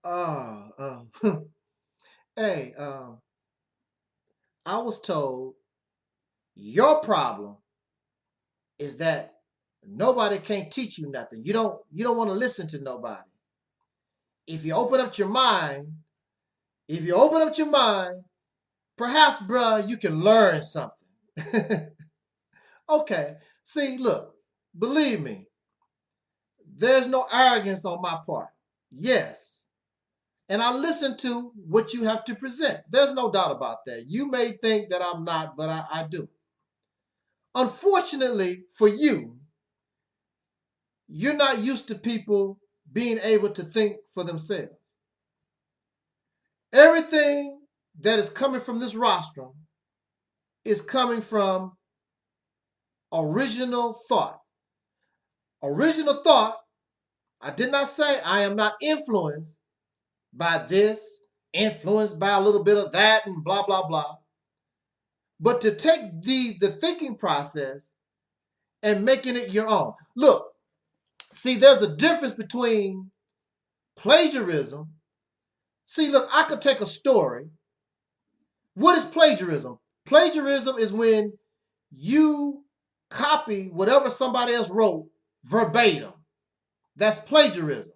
uh, uh, hey, I was told your problem is that nobody can't teach you nothing. You don't want to listen to nobody. If you open up your mind, perhaps, bruh, you can learn something. Okay. See, look, believe me, there's no arrogance on my part. Yes. And I listen to what you have to present. There's no doubt about that. You may think that I'm not, but I do. Unfortunately for you, you're not used to people being able to think for themselves. Everything that is coming from this rostrum is coming from original thought. Original thought, I did not say I am not influenced by this, influenced by a little bit of that, and blah, blah, blah. But to take the thinking process and making it your own. Look, see, there's a difference between plagiarism. See, look, I could take a story. What is plagiarism? Plagiarism is when you copy whatever somebody else wrote verbatim. That's plagiarism.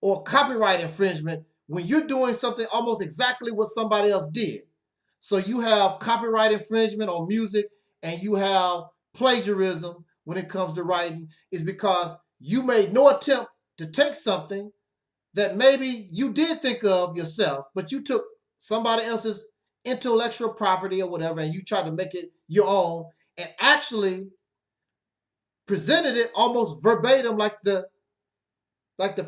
Or copyright infringement, when you're doing something almost exactly what somebody else did. So you have copyright infringement on music and you have plagiarism when it comes to writing, is because you made no attempt to take something that maybe you did think of yourself, but you took somebody else's intellectual property or whatever and you tried to make it your own and actually presented it almost verbatim like the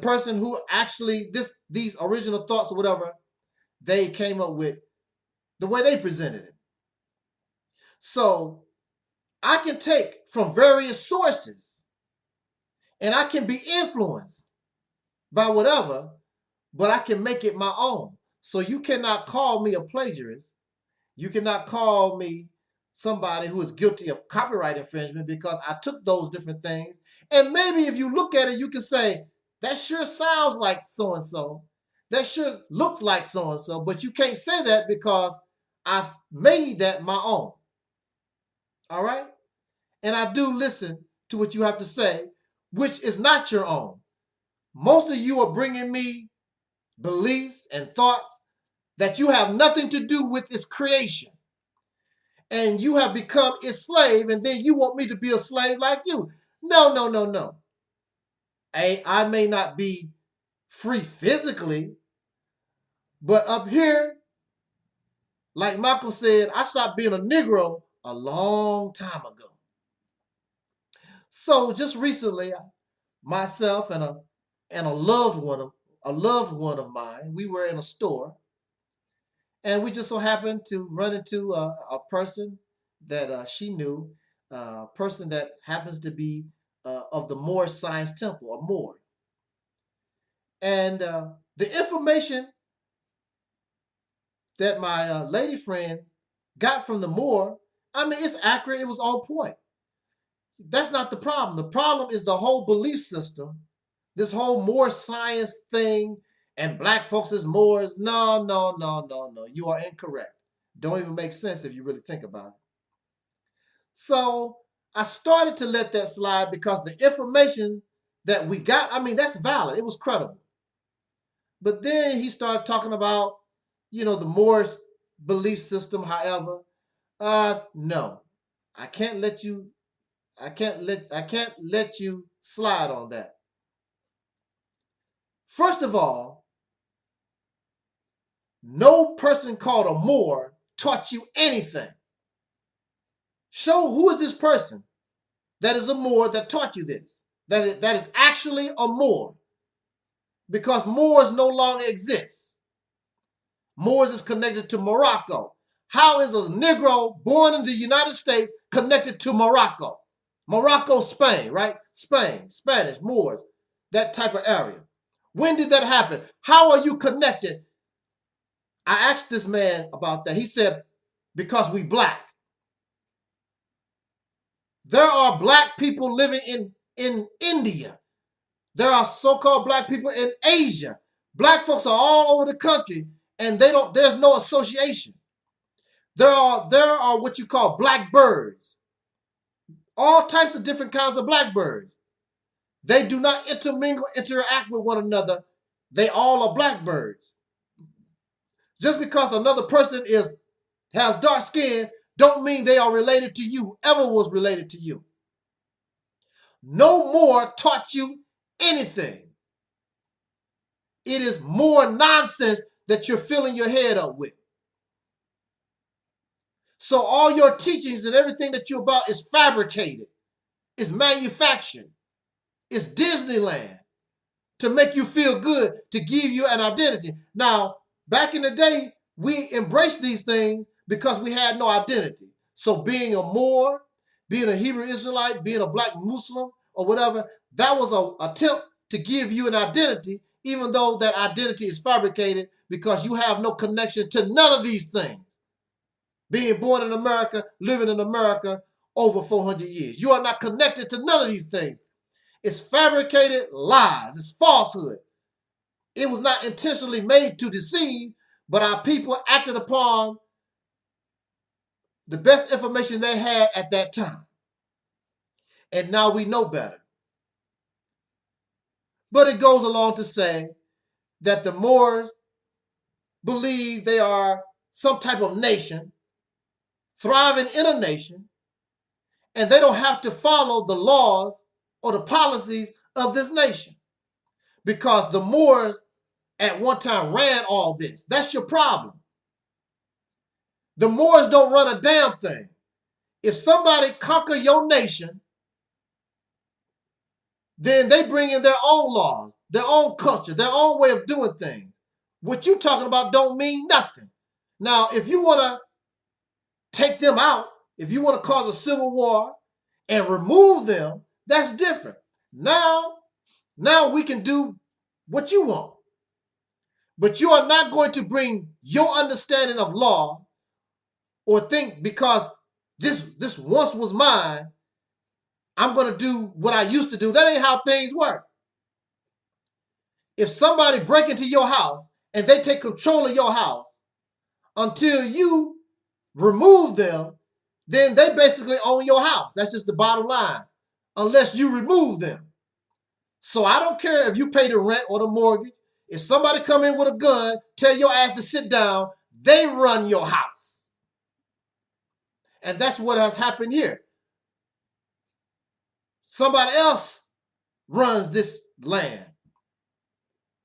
person who actually these original thoughts or whatever they came up with, the way they presented it. So I can take from various sources and I can be influenced by whatever, but I can make it my own. So you cannot call me a plagiarist. You cannot call me somebody who is guilty of copyright infringement because I took those different things. And maybe if you look at it, you can say, that sure sounds like so-and-so. That sure looks like so-and-so, but you can't say that because I've made that my own. All right? And I do listen to what you have to say, which is not your own. Most of you are bringing me beliefs and thoughts that you have nothing to do with its creation. And you have become its slave, and then you want me to be a slave like you. No, no, no, no. I may not be free physically, but up here, like Malcolm said, I stopped being a Negro a long time ago. So just recently, myself and a loved one of mine, we were in a store, and we just so happened to run into a person that she knew, a person that happens to be of the Moore Science Temple, or Moore. And the information that my lady friend got from the Moore, I mean, it's accurate. It was on point. That's not the problem. The problem is the whole belief system, this whole Moore science thing, and black folks as Moors. No, no, no, no, no. You are incorrect. Don't even make sense if you really think about it. So I started to let that slide because the information that we got, I mean, that's valid. It was credible. But then he started talking about, the Moors belief system. However, no, I can't let you slide on that. First of all, no person called a Moor taught you anything. Show who is this person that is a Moor that taught you this, that is actually a Moor, because Moors no longer exist. Moors is connected to Morocco. How is a Negro born in the United States connected to Morocco? Morocco, Spain, right? Spain, Spanish, Moors, that type of area. When did that happen? How are you connected? I asked this man about that. He said, because we black. There are black people living in India. There are so-called black people in Asia. Black folks are all over the country, and there's no association. There are what you call black birds. All types of different kinds of black birds. They do not intermingle, interact with one another. They all are blackbirds. Just because another person has dark skin, don't mean they are related to you, ever was related to you. No more taught you anything. It is more nonsense that you're filling your head up with. So all your teachings and everything that you're about is fabricated. It's manufactured. It's Disneyland to make you feel good, to give you an identity. Now, back in the day, we embraced these things because we had no identity. So being a Moor, being a Hebrew Israelite, being a black Muslim or whatever, that was an attempt to give you an identity, even though that identity is fabricated because you have no connection to none of these things. Being born in America, living in America over 400 years. You are not connected to none of these things. It's fabricated lies. It's falsehood. It was not intentionally made to deceive, but our people acted upon the best information they had at that time. And now we know better. But it goes along to say that the Moors believe they are some type of nation, thriving in a nation, and they don't have to follow the laws or the policies of this nation because the Moors at one time ran all this. That's your problem. The Moors don't run a damn thing. If somebody conquer your nation, then they bring in their own laws, their own culture, their own way of doing things. What you talking about don't mean nothing. Now, if you want to take them out, if you want to cause a civil war and remove them, that's different. Now we can do what you want. But you are not going to bring your understanding of law or think because this once was mine, I'm going to do what I used to do. That ain't how things work. If somebody break into your house and they take control of your house until you remove them, then they basically own your house. That's just the bottom line, unless you remove them. So I don't care if you pay the rent or the mortgage. If somebody come in with a gun, tell your ass to sit down, they run your house. And that's what has happened here. Somebody else runs this land.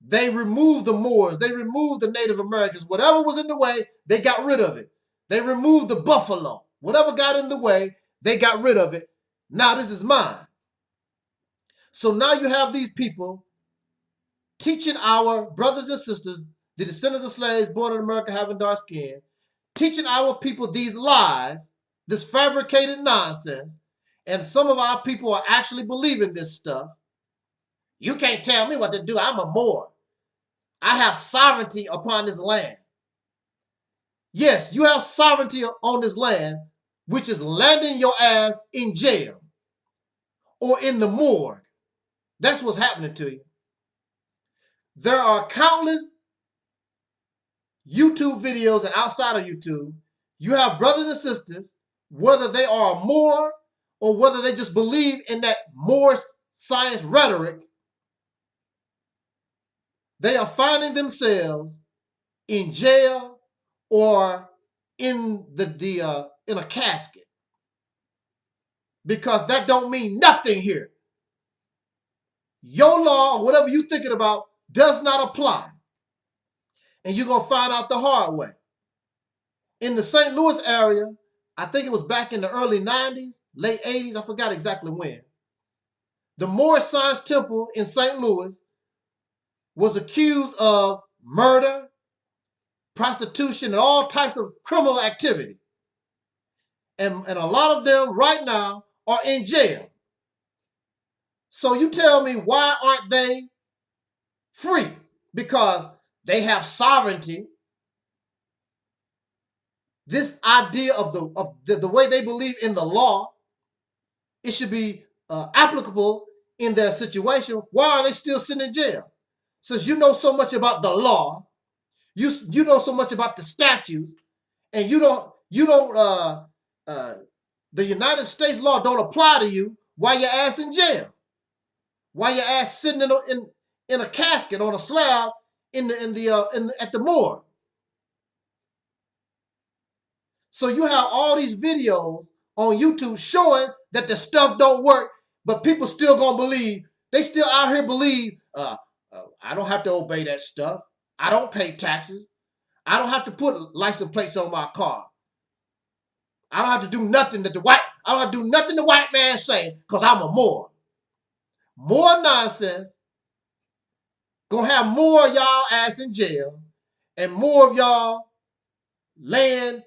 They removed the Moors. They removed the Native Americans. Whatever was in the way, they got rid of it. They removed the buffalo. Whatever got in the way, they got rid of it. Now this is mine. So now you have these people teaching our brothers and sisters, the descendants of slaves born in America having dark skin, teaching our people these lies, this fabricated nonsense, and some of our people are actually believing this stuff. You can't tell me what to do. I'm a Moor. I have sovereignty upon this land. Yes, you have sovereignty on this land, which is landing your ass in jail or in the morgue. That's what's happening to you. There are countless YouTube videos and outside of YouTube. You have brothers and sisters, whether they are a Moor or whether they just believe in that Moor science rhetoric, they are finding themselves in jail or in in a casket, because that don't mean nothing here. Your law or whatever you're thinking about does not apply, and you're gonna find out the hard way. In the St. Louis area, I think it was back in the early 90s, late 80s, I forgot exactly when, the Moor Science Temple in St. Louis was accused of murder, prostitution, and all types of criminal activity. And a lot of them right now are in jail. So you tell me, why aren't they free? Because they have sovereignty. This idea of the way they believe in the law, it should be applicable in their situation, why are they still sitting in jail? Since you know so much about the law, you know so much about the statute, and the United States law don't apply to you, why your ass in jail? Why your ass sitting in a casket on a slab at the morgue? So you have all these videos on YouTube showing that the stuff don't work, but people still gonna believe. They still out here believe, I don't have to obey that stuff. I don't pay taxes. I don't have to put license plates on my car. I don't have to do nothing that the white man say because I'm a Moor. More nonsense. Gonna have more of y'all ass in jail and more of y'all laying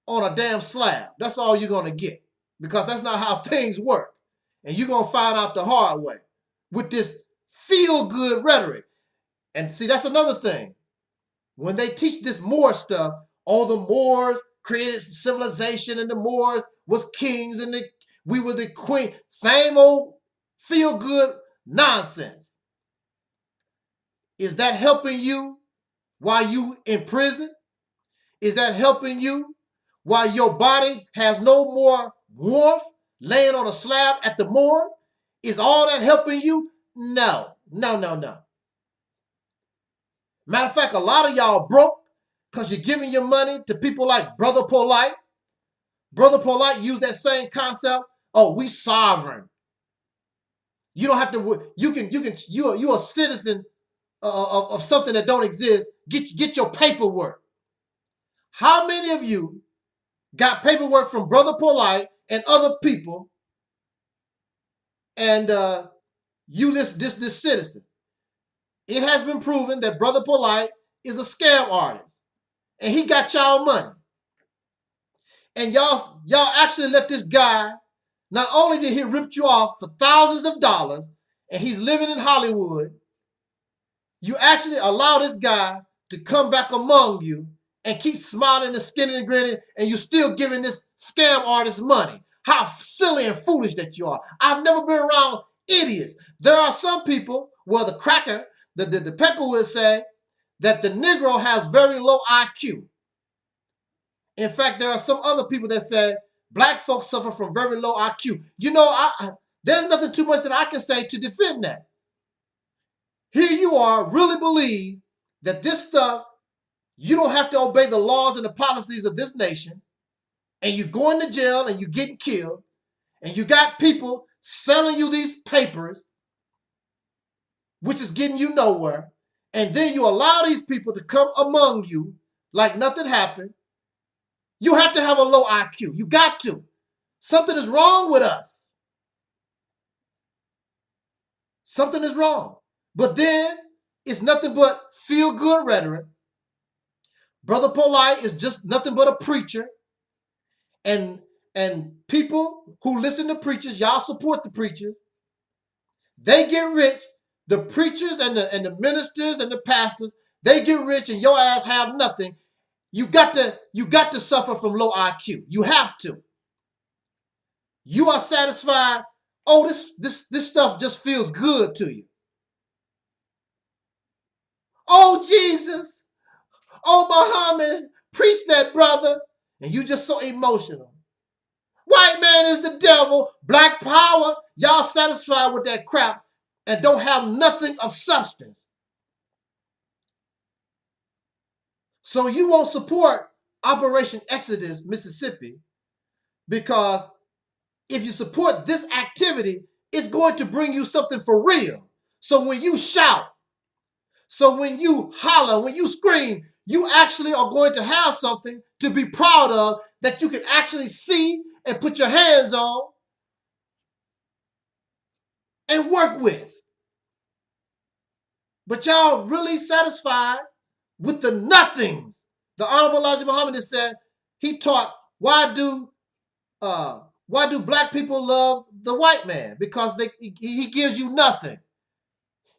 on a damn slab. That's all you're gonna get, because that's not how things work. And you're gonna find out the hard way with this feel-good rhetoric. And see, that's another thing. When they teach this Moor stuff, all the Moors created civilization and the Moors was kings and we were the queen. Same old feel-good nonsense. Is that helping you while you in prison? Is that helping you while your body has no more warmth laying on a slab at the morgue? Is all that helping you? No. Matter of fact, a lot of y'all broke because you're giving your money to people like Brother Polite. Brother Polite used that same concept. Oh, we sovereign. You don't have to. You're a citizen of something that don't exist. Get your paperwork. How many of you got paperwork from Brother Polite and other people, and you this citizen? It has been proven that Brother Polite is a scam artist, and he got y'all money. And y'all actually let this guy. Not only did he rip you off for thousands of dollars, and he's living in Hollywood, you actually allow this guy to come back among you and keep smiling and skinning and grinning, and you're still giving this scam artist money. How silly and foolish that you are. I've never been around idiots. There are some people, well, the cracker, the pecker would say that the Negro has very low IQ. In fact, there are some other people that say black folks suffer from very low IQ. You know, there's nothing too much that I can say to defend that. Here you are, really believe that this stuff, you don't have to obey the laws and the policies of this nation, and you're going to jail and you're getting killed, and you got people selling you these papers, which is getting you nowhere, and then you allow these people to come among you like nothing happened. You have to have a low IQ. You got to. Something is wrong with us. Something is wrong. But then it's nothing but feel-good rhetoric. Brother Polite is just nothing but a preacher. And people who listen to preachers, y'all support the preachers. They get rich. The preachers and the ministers and the pastors, they get rich and your ass have nothing. You got to suffer from low IQ. You have to. You are satisfied. Oh, this stuff just feels good to you. Oh, Jesus. Oh, Muhammad. Preach that, brother. And you just so emotional. White man is the devil. Black power. Y'all satisfied with that crap and don't have nothing of substance. So you won't support Operation Exodus, Mississippi, because if you support this activity, it's going to bring you something for real. So when you shout, so when you holler, when you scream, you actually are going to have something to be proud of that you can actually see and put your hands on and work with. But y'all really satisfied with the nothings. The Honorable Elijah Muhammad said, he taught, why do black people love the white man? Because he gives you nothing.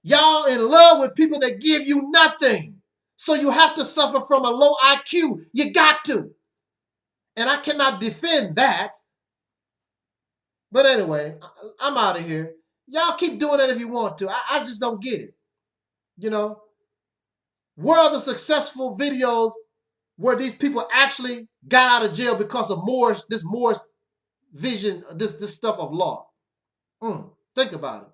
Y'all in love with people that give you nothing. So you have to suffer from a low IQ. You got to. And I cannot defend that. But anyway, I'm out of here. Y'all keep doing that if you want to. I just don't get it. You know, where are the successful videos where these people actually got out of jail because of Moore's vision, this stuff of law? Think about it.